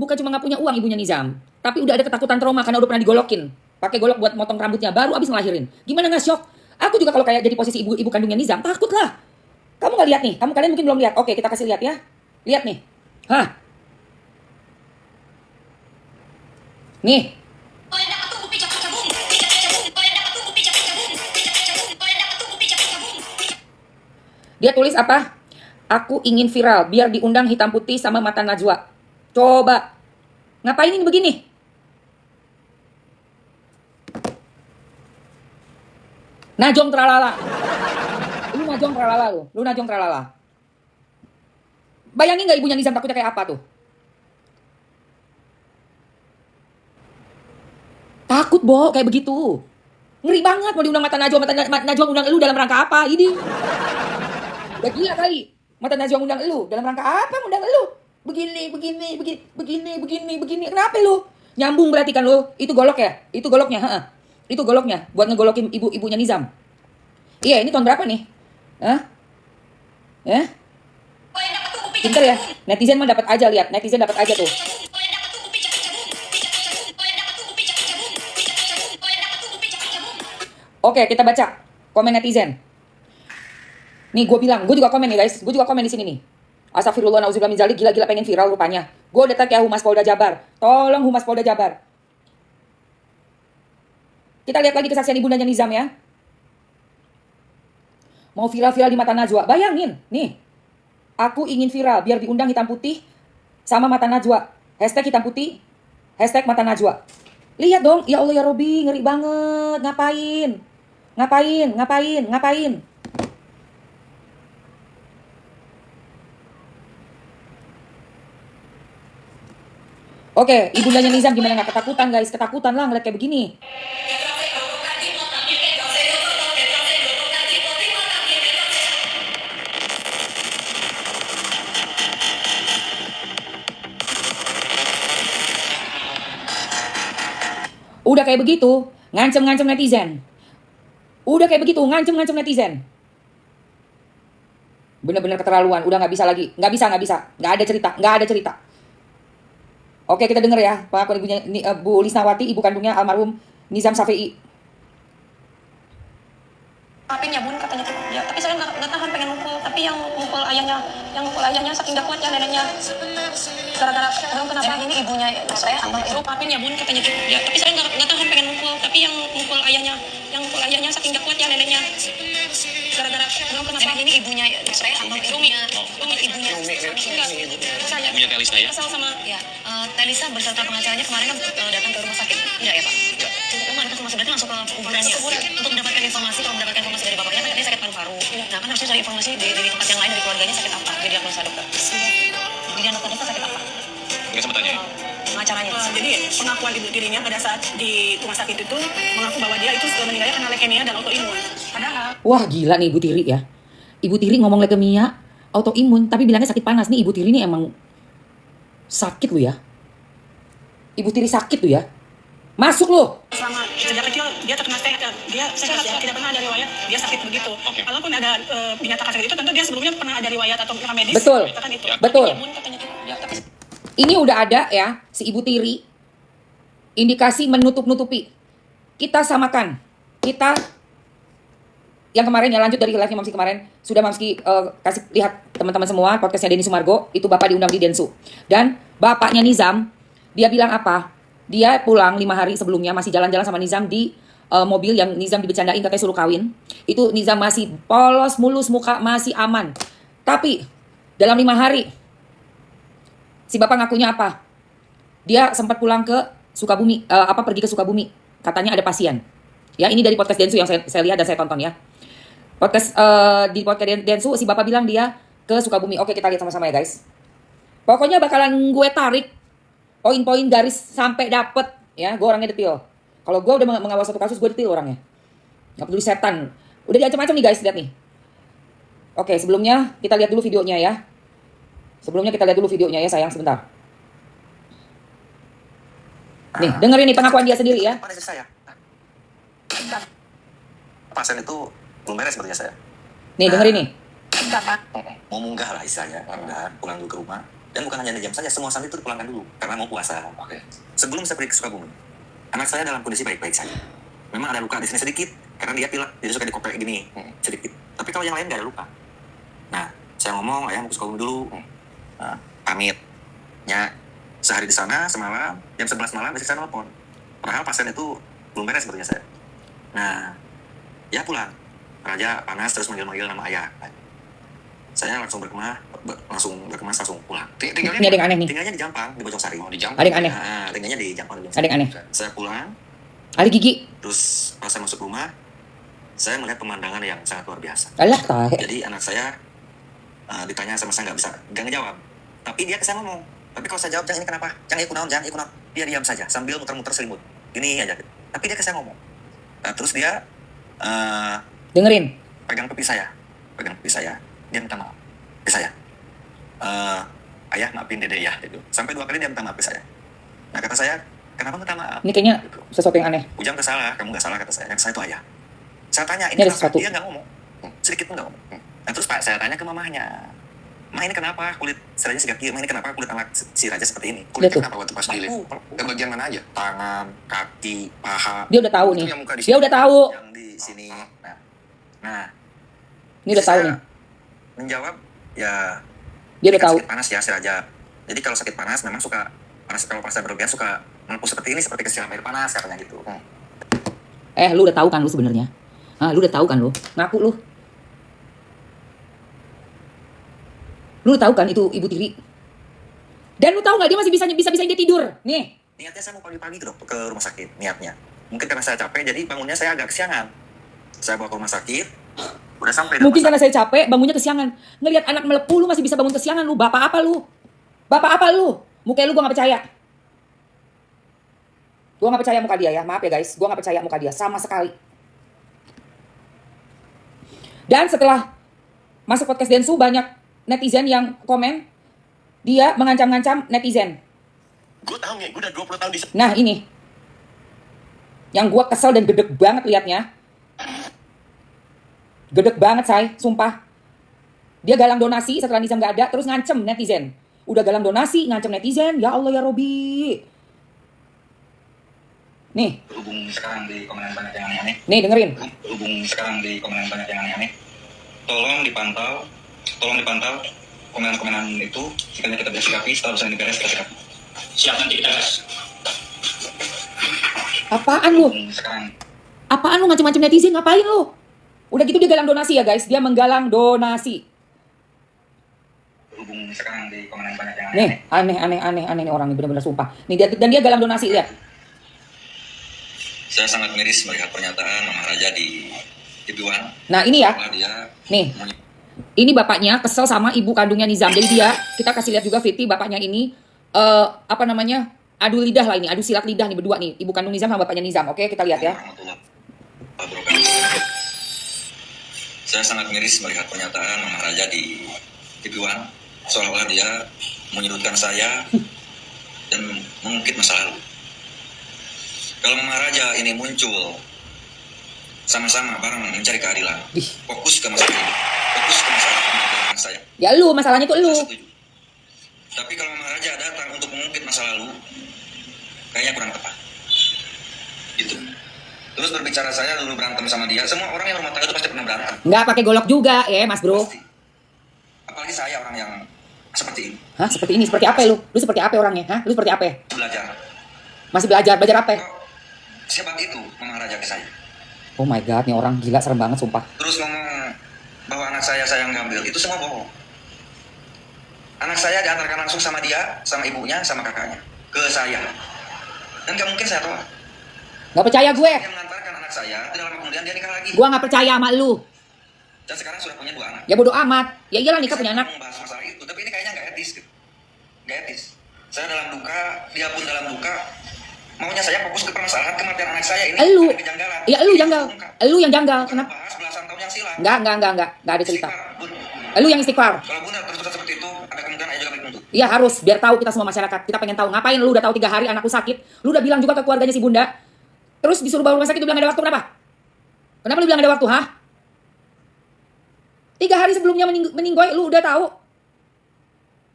bukan cuma nggak punya uang ibunya Nizam, tapi udah ada ketakutan trauma karena udah pernah digolokin. Pakai golok buat motong rambutnya, baru abis ngelahirin. Gimana nggak shock? Aku juga kalau kayak jadi posisi ibu kandungnya Nizam, takut lah. Kamu nggak lihat nih? Kalian mungkin belum lihat. Oke, kita kasih lihat ya. Lihat nih. Hah? Nih. Dia tulis apa? Aku ingin viral biar diundang hitam putih sama mata Najwa. Coba. Ngapain ini begini? Najong tralala. Lu najong tralala lu. Lu najong tralala. Bayangin gak ibunya Nizam takutnya kayak apa tuh? Takut, Bo, kayak begitu. Ngeri banget mau diundang mata Najwa undang lu dalam rangka apa? Ini. Udah gila kali. Mata Najwa undang lu dalam rangka apa undang lu? Begini. Kenapa lu? Nyambung berarti kan lu? Itu golok ya? Itu goloknya, heeh. Itu goloknya buat ngegolokin ibunya Nizam. Iya, ini tahun berapa nih? Hah? Ya? Pinter ya? Netizen mah dapat aja, lihat. Netizen dapat aja tuh. Oke, kita baca komen netizen. Nih, gue bilang, gue juga komen nih guys. Gue juga komen di sini nih. Astagfirullah, nauzubillah min dzalik, gila-gila pengen viral rupanya. Gue udah tag ya Humas Polda Jabar. Tolong Humas Polda Jabar. Kita lihat lagi kesaksian ibundanya Nizam ya. Mau viral-viral di mata Najwa. Bayangin, nih. Aku ingin viral biar diundang hitam putih sama mata Najwa. Hashtag hitam putih, hashtag mata Najwa. Lihat dong, ya Allah ya Robi, ngeri banget. Ngapain? Oke, ibundanya Nizam gimana nggak ketakutan guys? Ketakutan lah ngeliat kayak begini. Udah kayak begitu, ngancem netizen. Bener-bener keterlaluan, udah nggak bisa lagi. Nggak bisa. Nggak ada cerita. Oke, kita denger ya, pengakuan ibunya Bu Lisnawati, ibu kandungnya almarhum Nizam Safei. Maafin ya bun katanya tuh. Ya, tapi saya nggak tahan pengen mukul. Tapi yang mukul ayahnya saking gak kuatnya neneknya. Gara-gara kenapa ini ibunya saya maafin ya bun katanya tuh. Ya, tapi saya nggak tahan pengen mukul. Tapi yang mukul ayahnya saking gak kuatnya neneknya. Gara-gara kenapa ini ibunya saya ibunya saya. Ibunya Telisa ya? Kesal sama ya. Telisa beserta pengacaranya kemarin kan datang ke rumah sakit. Enggak ya Pak? Enggak. Kemarin kan langsung ke kuburannya. Untuk mendapatkan informasi, kalau mendapatkan informasi dari bapaknya kan katanya sakit paru-paru. Nah kan harusnya cari informasi di tempat yang lain dari keluarganya sakit apa. Jadi diagnosa dokter. Di diagnosa sakit apa? Enggak sempat tanya. Pengacaranya. Jadi pengakuan ibu tirinya pada saat di rumah sakit itu mengaku bahwa dia itu meninggalnya karena leukemia dan autoimun. Padahal. Wah gila nih Ibu Tiri ya. Ibu Tiri ngomong leukemia, autoimun, tapi bilangnya sakit panas. Nih Ibu Tiri nih emang sakit lu ya. Ibu Tiri sakit tuh ya. Masuk lo. Selama sejak kecil dia terkena dia sehat ya, tidak pernah ada riwayat dia sakit begitu. Okay. Kalaupun ada dinyatakan sakit itu tentu dia sebelumnya pernah ada riwayat atau medis. Betul. Itu. Betul. Ini udah ada ya si Ibu Tiri. Indikasi menutup-nutupi. Kita samakan. Kita yang kemarin ya lanjut dari live-nya Mamski kemarin sudah Mamski kasih lihat teman-teman semua podcastnya Denny Sumargo itu bapak diundang di Densu dan bapaknya Nizam dia bilang apa dia pulang 5 hari sebelumnya masih jalan-jalan sama Nizam di mobil yang Nizam dibecandain katanya suruh kawin itu Nizam masih polos mulus muka masih aman tapi dalam 5 hari si bapak ngakunya apa dia sempat pulang ke Sukabumi pergi ke Sukabumi katanya ada pasien ya ini dari podcast Densu yang saya lihat dan saya tonton ya. Podcast di podcast Densu si bapak bilang dia ke Sukabumi. Oke kita lihat sama-sama ya guys. Pokoknya bakalan gue tarik poin-poin garis sampai dapet ya. Gue orangnya detail. Kalau gue udah mengawal satu kasus gue detail orangnya. Gak peduli setan. Udah diancam-ancam nih guys lihat nih. Oke sebelumnya kita lihat dulu videonya ya. Sayang sebentar. Nih dengerin nih pengakuan dia sendiri ya. Pasien itu belum beres sepertinya saya. Nih dengerin nih. Mau munggah lah istilahnya, pulang dulu ke rumah. Dan bukan hanya 2 jam saja, semua santri itu dipulangkan dulu karena mau puasa. Sebelum saya pergi ke Sukabumi, anak saya dalam kondisi baik-baik saja. Memang ada luka di sini sedikit karena dia pilek, jadi suka dikopek gini sedikit. Tapi kalau yang lain nggak ada luka. Nah, saya ngomong, ayah mau ke Sukabumi dulu. Pamit. Ya, sehari di sana semalam, jam 11 malam besok saya nelfon. Padahal pasien itu belum beres sebetulnya saya. Nah, ya pulang. Raja panas terus manggil-manggil nama ayah. Saya langsung berkemas, langsung pulang. Ini ada yang aneh nih. Tinggalnya di Jampang, di Bojong Sari. Di Jampang. Ada yang aneh. Nah, tinggalnya di Jampang. Ada yang aneh. Saya pulang, Ada gigi. terus pas saya masuk rumah, saya melihat pemandangan yang sangat luar biasa. Alah, tahe. Jadi anak saya ditanya sama saya nggak ngejawab. Tapi dia ke saya ngomong. Tapi kalau saya jawab, jangan ini kenapa? Jangan ikut naon, jangan ikut naon. Dia diam saja sambil muter-muter selimut. Gini aja. Tapi dia ke saya ngomong. Nah, terus dia Dengerin. pegang pipi saya. Dia minta maaf ke saya. Ayah maafin dede ya. Gitu. Sampai 2 kali dia minta maaf ke saya. Nah kata saya, kenapa minta maaf? Ini kayaknya Gitu. sesuatu yang aneh. Ujang kesalah, kamu nggak salah kata saya. Yang saya itu ayah. Saya tanya, Ini ada kenapa? sesuatu. Dia nggak ngomong. Sedikit pun nggak ngomong. Nah terus Pak, saya tanya ke mamahnya. Ma ini kenapa kulit si Raja segak kieu? Ma ini kenapa kulit anak si Raja seperti ini? Lihat tuh. Kulitnya kenapa waktu pas dilihat? Ke bagian mana aja? Tangan, kaki, paha, Dia udah tahu Itu nih. yang muka di Dia sini. udah tahu. yang di sini. Nah, Ini udah tahu saya nih. menjawab, ya Dia udah kan tahu. sakit panas ya si Raja. Jadi kalau sakit panas memang suka panas, kalau pas berlebihan suka melepuh seperti ini, seperti kesiram air panas katanya gitu. Lu udah tahu kan lu sebenarnya? Lu udah tahu kan lu? Ngaku lu. Lu udah tahu kan itu Ibu Tiri? Dan lu tahu nggak dia masih bisa dia tidur? Nih. Niatnya saya mau pagi-pagi tuh ke rumah sakit, niatnya. Mungkin karena saya capek, jadi bangunnya saya agak kesiangan. Saya bawa ke rumah sakit, udah sampai. Mungkin karena saya capek, bangunnya kesiangan. Ngelihat anak melepuh lu masih bisa bangun kesiangan lu. Bapak apa lu? Bapak apa lu? Muka lu gua gak percaya. Gua gak percaya muka dia ya. Maaf ya guys, gua gak percaya muka dia sama sekali. Dan setelah masuk podcast Densu, banyak netizen yang komen dia mengancam-ngancam netizen. Gue tahu nih, gue udah 20 tahun di sini. Nah ini yang gua kesel dan gedek banget liatnya. Gedek banget say, sumpah. Dia galang donasi setelah Nizam gak ada, terus ngancem netizen. Udah galang donasi, ngancem netizen. Ya Allah ya Robi. Nih, Berhubung sekarang di komenan banyak yang aneh-aneh. nih dengerin. Berhubung sekarang di komenan banyak yang aneh-aneh. Tolong dipantau komenan-komenan itu. Sekalian kita bisa sikapi, setelah usaha ini beres kita sikapi. Siap, nanti kita beres. Apaan lu? Berhubung sekarang Apaan lu ngancem-ngancem netizen? Ngapain lu? Udah gitu dia galang donasi ya guys. Dia menggalang donasi. berhubung sekarang di komenan banyak yang Nih, aneh-aneh. aneh nih orang nih bener-bener sumpah. Nih dan dia galang donasi lihat. Saya sangat miris melihat pernyataan Mama Raja di TV1. Nah, ini ya. Bahwa dia Nih. Ini bapaknya kesel sama ibu kandungnya Nizam. Jadi dia, kita kasih lihat juga Fiti bapaknya ini adu lidah lah ini, adu silat lidah nih berdua nih, ibu kandung Nizam sama bapaknya Nizam. Oke, kita lihat ya. Saya sangat miris melihat pernyataan Mama Raja di TV1 seolah-olah dia menyudutkan saya dan mengungkit masa lalu. Kalau Mama Raja ini muncul sama-sama bareng mencari keadilan, Dih. fokus ke masalah ini, fokus ke masalah kematian saya. Ya lu, masalahnya tuh lu. Saya setuju. Tapi kalau Mama Raja datang untuk mengungkit masa lalu, kayaknya kurang tepat. Gitu. Terus berbicara saya dulu berantem sama dia, semua orang yang rumah tangga itu pasti pernah berantem. Nggak pakai golok juga ya, Mas Bro. Pasti. Apalagi saya orang yang seperti ini, Hah, seperti ini, seperti apa lu? Lu seperti apa orangnya? Hah? Lu seperti apa? belajar. Masih belajar apa? Kok sehebat itu Mama Raja ke saya. Oh my god, nih orang gila serem banget sumpah. Terus ngomong bahwa anak saya yang ngambil, itu semua bohong. Anak saya diantarkan langsung sama dia, sama ibunya, sama kakaknya ke saya. Dan gak mungkin saya tolak. Nggak percaya gue. Dia mengantarkan anak saya, tidak lama kemudian dia nikah lagi. Gua nggak percaya sama lu. Dan sekarang sudah punya 2 anak. Ya bodo amat. Ya iyalah nikah punya anak. Saya membahas masalah itu, tapi ini kayaknya nggak etis gitu. Nggak etis. Saya dalam duka, dia pun dalam duka. Maunya saya fokus ke permasalahan kematian anak saya ini. Elu. ada kejanggalan. Ya lu janggal. Bukan Lu yang janggal. Kenapa? bahas belasan tahun yang silam. Nggak ada cerita. Istighfar, Bun. Lu yang istighfar. Kalau bunda terus seperti itu, ada kemungkinan ayah juga baik untuk. Iya harus, biar tahu kita semua masyarakat. Kita pengen tahu ngapain lu udah tahu 3 hari anakku sakit. Lu udah bilang juga ke keluarganya si bunda. Terus disuruh bawa rumah sakit, lu bilang ada waktu kenapa? Kenapa lu bilang ada waktu, hah? 3 hari sebelumnya meninggoy, lu udah tahu.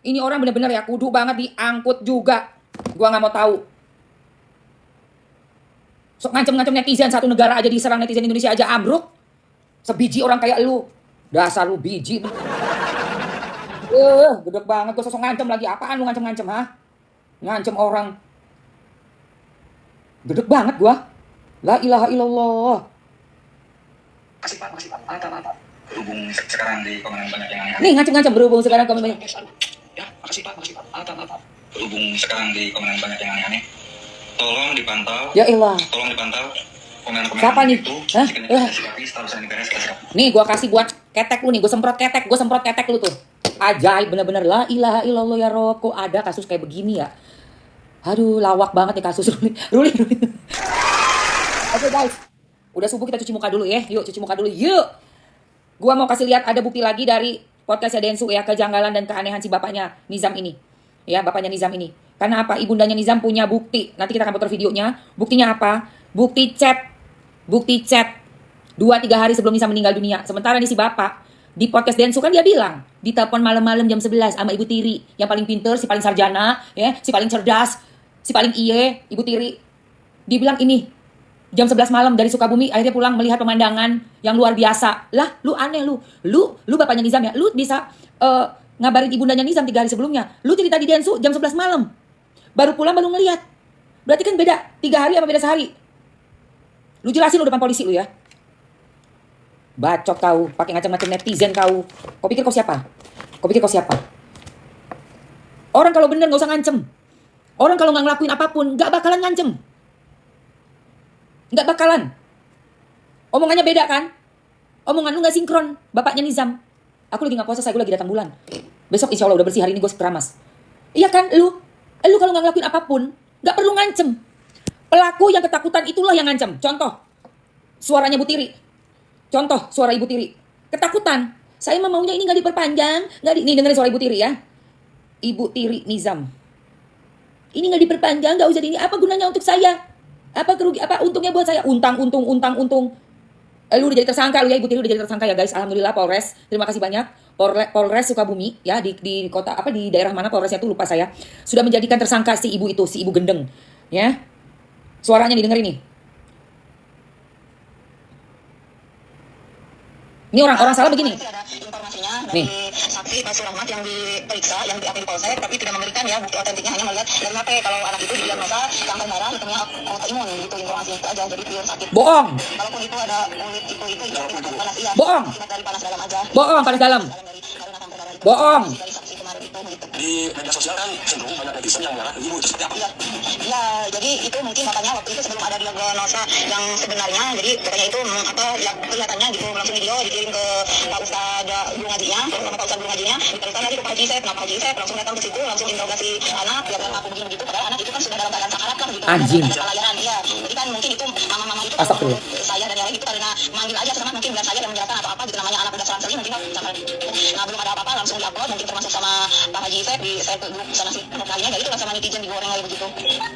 Ini orang bener-bener ya kudu banget diangkut juga. Gua nggak mau tahu. Sok ngancem-ngancem netizen, satu negara aja diserang, netizen Indonesia aja ambruk. Sebiji orang kayak lu. Dasar lu biji. Gedek banget gua sosok ngancem lagi. Apaan lu ngancem-ngancem, ha? Ngancem orang. Gedek banget gua. La ilaha illallah. Makasih Pak. Berhubung sekarang di komentar banyak yang aneh-aneh. Nih ngancem-ngancem berhubung sekarang kami banyak. Ya, makasih Pak. Berhubung sekarang di komentar banyak yang aneh-aneh. Tolong dipantau. Ya elah. Tolong dipantau komen-komen Siapa nih? itu. Hah? Seharusnya dibereskan. Nih gua kasih buat ketek lu nih, gua semprot ketek lu tuh. Ajaib bener-bener, la ilaha illallah ya Rob. Kok ada kasus kayak begini ya? Aduh, lawak banget nih kasus Ruli. Oke guys, udah subuh kita cuci muka dulu ya. Yuk cuci muka dulu, yuk. Gua mau kasih lihat ada bukti lagi dari podcastnya Densu ya, kejanggalan dan keanehan si bapaknya Nizam ini. Ya, bapaknya Nizam ini. Karena apa? Ibundanya Nizam punya bukti. Nanti kita akan putar videonya. Buktinya apa? Bukti chat. 2-3 hari sebelum Nizam meninggal dunia. Sementara nih si bapak di podcast Densu kan dia bilang ditelepon malam-malam jam 11 sama Ibu Tiri, yang paling pinter, si paling sarjana, ya, si paling cerdas, si paling iye, Ibu Tiri. Dibilang ini jam 11 malam dari Sukabumi, akhirnya pulang melihat pemandangan yang luar biasa. Lah, lu aneh lu bapaknya Nizam ya, lu bisa ngabarin ibundanya Nizam 3 hari sebelumnya. Lu cerita di Densu jam 11 malam. Baru pulang baru ngelihat. Berarti kan beda 3 hari apa beda sehari? Lu jelasin lu depan polisi lu ya. Bacot kau, pakai ngacam-ngacam netizen kau. Kau pikir kau siapa? Orang kalau bener gak usah ngancem. Orang kalau gak ngelakuin apapun gak bakalan ngancem. Gak bakalan. Omongannya beda kan? Omongan lu gak sinkron. Bapaknya Nizam. Aku lagi gak puasa, gue lagi datang bulan. Besok insya Allah udah bersih, hari ini gue keramas. Iya kan? Lu kalau gak ngelakuin apapun gak perlu ngancem. Pelaku yang ketakutan itulah yang ngancem. Contoh suaranya Bu Tiri. Contoh suara Ibu Tiri. Ketakutan. Saya maunya ini gak diperpanjang. Nih dengerin suara Ibu Tiri ya. Ibu Tiri Nizam. Ini gak diperpanjang, gak usah ini. Apa gunanya untuk saya? Apa untungnya buat saya? Untung. Lu udah jadi tersangka lu ya, Ibu Tiri udah jadi tersangka ya guys. Alhamdulillah Polres. Terima kasih banyak. Polres Sukabumi ya di kota apa di daerah mana Polresnya tuh lupa saya. Sudah menjadikan tersangka si ibu itu, si ibu gendeng. Ya. Suaranya didengerin nih. Ini orang salah begini. Ada informasinya Nih. dari saksi Pak Surahmat yang diperiksa, yang diakui Polsek, tapi tidak memberikan ya bukti otentiknya, hanya melihat dari HP kalau anak itu didiagnosa kanker darah, hitamnya autoimun gitu, informasinya itu aja, jadi pure sakit. Bohong. Walaupun itu ada kulit itu akibat panas, iya. Bohong. Akibat dari panas dalam aja. Bohong, panas dalam. Dari karena kanker darah itu. Bohong. Dari saksi kemarin itu gitu. Di media sosial kan cenderung banyak netizen yang mengarah ke ibu, itu seperti apa? Ya, jadi itu mungkin makanya waktu itu sebelum ada diagnosa yang sebenarnya, jadi katanya itu ya, kelihatannya gitu langsung video dikirim ke Pak Ustadz Guru Ngajinya, sama Pak Ustadz Guru Ngajinya, diteruskan lagi ke Pak Haji Said, kenapa Haji Said langsung datang ke situ, langsung interogasi anak, ya kan aku begini gitu, padahal anak itu kan sudah dalam keadaan sakarat kan gitu, Anjing. ada pelayaran, iya, jadi kan mungkin itu mama-mama itu Astagfirullah. saya dan yang lain itu karena manggil aja sama mungkin biar saya yang menjelaskan atau apa gitu, namanya anak udah serang-sering mungkin nah belum ada apa-apa langsung diupload, mungkin termasuk sama Pak Haji Said di saya ke grup sana sih lainnya, jadi itu lah sama netizen digoreng lagi begitu.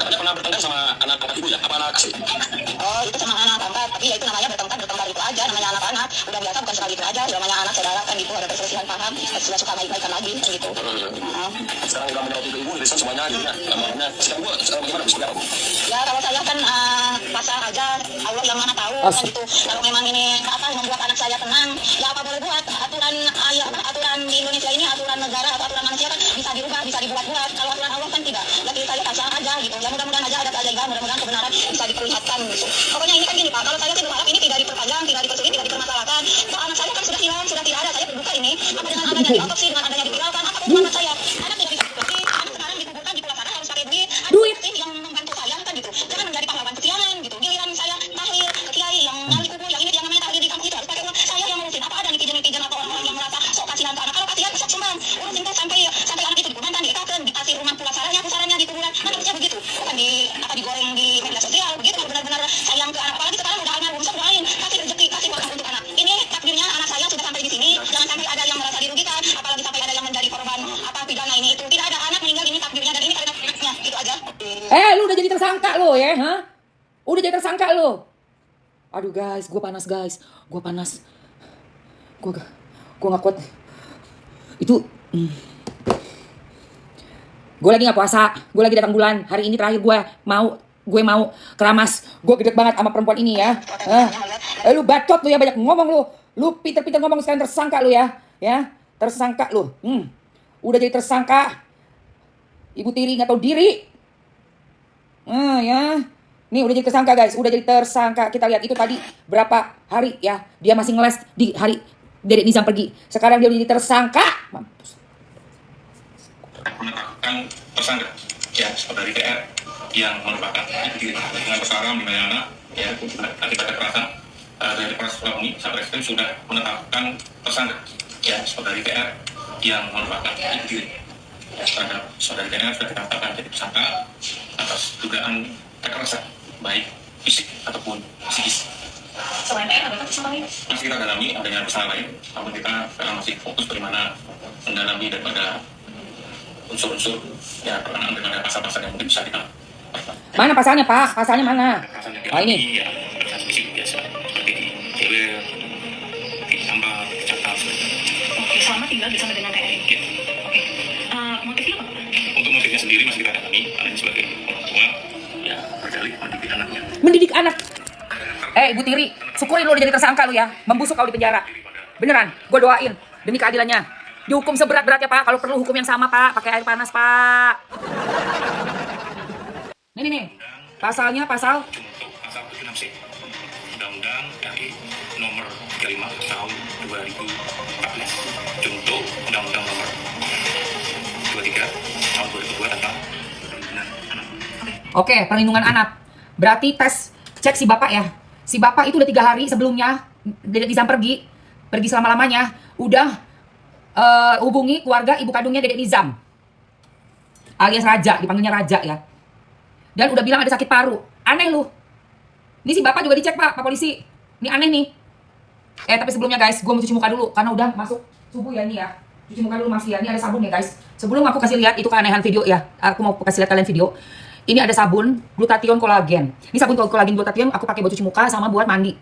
Katanya pernah bertengkar sama anak-anak ibu ya? Apa anak asli? Oh, itu sama anak angkat, tapi ya itu namanya bertengkar itu aja, namanya anak-anak, udah biasa bukan sekali itu aja, namanya anak saudara kan gitu, ada perselisihan paham, sudah suka baik-baikan lagi gitu. Sekarang udah menyeroti ke ibu, netizen semuanya gitu ya. Namanya, sekarang gua bagaimana? Seperti apa? Ya kalau saya kan pasrah aja, Allah yang mana tahu kan gitu. Kalau memang ini apa membuat anak saya tenang, ya apa boleh buat. Aturan di Indonesia ini, aturan negara atau aturan manusia kan bisa dirubah, bisa dibuat-buat. Kalau aturan Allah kan tidak. Jadi saya pasrah aja gitu. Ya mudah-mudahan aja ada keajaiban, mudah-mudahan kebenaran bisa diperlihatkan gitu. Pokoknya ini kan gini Pak, kalau saya sih berharap ini tidak diperpanjang, tidak dipersulit, tidak dipermasalahkan. Kok anak saya kan sudah hilang, sudah tidak ada. Saya berduka ini. Apa dengan adanya diotopsi, dengan adanya diviralkan, apa pun anak saya. Anak tidak bisa diotopsi, anak sekarang dikuburkan di pulau sana harus pakai duit. Yang membantu saya kan gitu. Jangan menjadi pahlawan kesiangan gitu. Giliran saya tahlil ke kiai yang ngali kubur, yang ini yang namanya tahlil di kampung itu harus pakai uang. Saya yang ngurusin. Apa ada netizen atau orang-orang yang merasa sok kasihan ke anak? Kalau kasihan sok sumbang. Urusin tuh sampai anak itu dikuburkan, diikakan, dikasih rumah pusarannya di kuburan. Kan harusnya begitu. Bukan digoreng di media sosial begitu. Benar-benar sayang ke anak. Apalagi sekarang udah almarhum sok doain, kasih rezeki, kasih berkah untuk anak. Ini takdirnya anak saya sudah sampai di sini. Jangan sampai ada yang merasa dirugikan, apalagi sampai ada yang menjadi korban apa pidana ini itu. Tidak ada anak meninggal, ini takdirnya dan ini karena anaknya. Itu aja. Lu udah jadi tersangka lo ya, ha? Udah jadi tersangka lo. Aduh guys, gue panas guys. Gue panas. Gue gak kuat. Itu Gue lagi nggak puasa, gue lagi datang bulan. Hari ini terakhir gue mau keramas. Gue gede banget sama perempuan ini ya. Lu bacot lu ya, banyak ngomong lu. Lu pinter-pinter ngomong, sekarang tersangka lu ya. Tersangka lu. Udah jadi tersangka. Ibu tiri nggak tahu diri. Ya. Nih udah jadi tersangka guys, udah jadi tersangka. Kita lihat itu tadi berapa hari ya. Dia masih ngeles di hari Dedek Nizam pergi. Sekarang dia udah jadi tersangka. Mampus. Menetapkan tersangka ya saudari TR yang merupakan ibu dengan bersara mengenai anak ya akibat kekerasan dari Polres Sukabumi. Satreskrim sudah menetapkan tersangka ya saudari TR yang merupakan ibu terhadap saudari TR sudah ditetapkan jadi tersangka atas dugaan kekerasan baik fisik ataupun psikis. Selain TR, ada tersangka lain? Masih kita dalami adanya tersangka lain, namun kita sekarang masih fokus bagaimana mendalami daripada unsur-unsur ya berkenaan dengan pasal-pasal yang mungkin bisa kita. Mana pasalnya Pak? Pasalnya mana? Pasal yang Oh, ini. ya kekerasan fisik biasa seperti di cewek, ditambah cakap. Oke, selama tinggal bersama dengan TR ini. Oke. Motifnya apa, Pak? Untuk motifnya sendiri masih kita dalami, karena ini sebagai orang tua ya berdalih mendidik anaknya. Mendidik anak. Ibu tiri, syukurin lu udah jadi tersangka lu ya. Membusuk kau di penjara. Beneran, gue doain demi keadilannya. Dihukum seberat-beratnya Pak. Kalau perlu hukum yang sama Pak. Pakai air panas Pak. Nih. Pasalnya pasal Untuk pasal 76C Undang-Undang RI nomor 35 tahun 2014 Contoh Undang-Undang nomor 23 tahun 2002 tentang perlindungan anak. Oke, perlindungan anak. Berarti tes cek si bapak ya. Si bapak itu udah 3 hari sebelumnya Dedek Nizam pergi selama-lamanya. Udah hubungi keluarga ibu kandungnya Dedek Nizam. Alias Raja, dipanggilnya Raja ya. Dan udah bilang ada sakit paru. Aneh lu. Ini si bapak juga dicek Pak polisi. Ini aneh nih. Tapi sebelumnya guys, gue mau cuci muka dulu karena udah masuk subuh ya ini ya. Cuci muka dulu masih ya. Ini ada sabun ya guys. Sebelum aku kasih lihat itu keanehan video ya. Aku mau kasih lihat kalian video. Ini ada sabun glutathione kolagen. Ini sabun kolagen glutathione aku pakai buat cuci muka sama buat mandi.